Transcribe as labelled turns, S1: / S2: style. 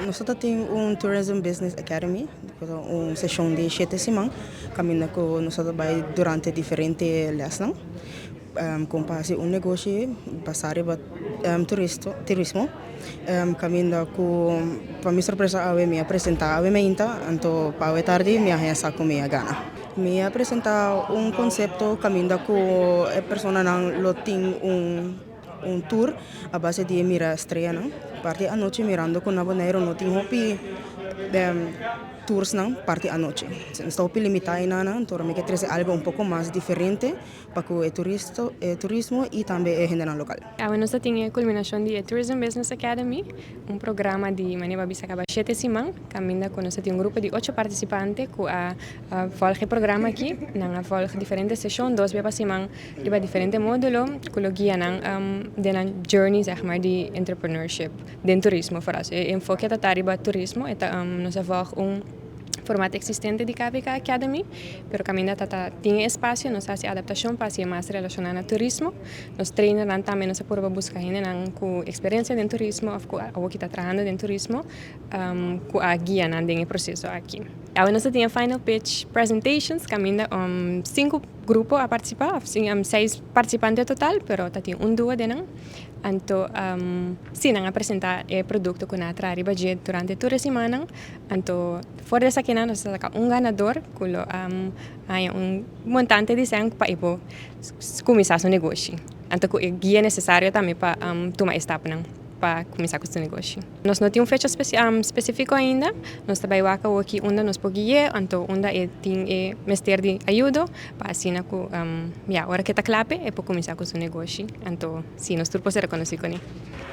S1: Nosotros tenemos un Tourism Business Academy, una sesión de 7 semanas, camina que nosotros vamos durante diferentes lessons. Com pasi un negocio basare ba turismo camina com para mi sorpresa ave me apresenta ave me inta anto pawe tarde me haya saco me gana me apresenta un concepto camina ko persona nang lo ting un tour a base de mira estrella no parte anoche mirando con abonero no ting hopi tours nang parte anoche. Estou limitada nana, então me quer trazer algo un poco más diferente para el turismo y también el general local.
S2: Nós temos a culminação de Tourism Business Academy, um programa de maneira bisa acaba 7 semanas, caminha com nós temos um grupo de 8 participantes que folge o programa aqui, nang folge diferentes sessões, 2 vezes por semana, de diferentes módulos, que lo guia nang de journey zeg maar de entrepreneurship, de turismo voor ons. Enfoque é tariba turismo, nós folge formato existente de KVK Academy, pero caminha tem espaço, nós fazemos adaptação para ser mais relacionada ao turismo. Nós treinamos também, nós por buscar gente com experiência em turismo, ou que está trabalhando em turismo, com a guia no processo aqui. Agora nós temos final pitch presentations, caminha 5 grupos a participar, 6 participantes total, pero tem duo de nós. Então, sim, nós apresentar o produto que nós traz budget durante toda a semana. Então, fora dessa aqui, nós temos ganador, que há montante de sangue para começar seu negócio. Então, o guia é necessário também para tomar etapa para começar com o seu negócio. Nós não temos fecha específica ainda, nós trabalhamos aqui onde nós podemos ir, então onde tem mestre de ajuda, para assim, a hora que está claro, é para começar com o seu negócio. Então, sim, nós temos que reconhecer com ele.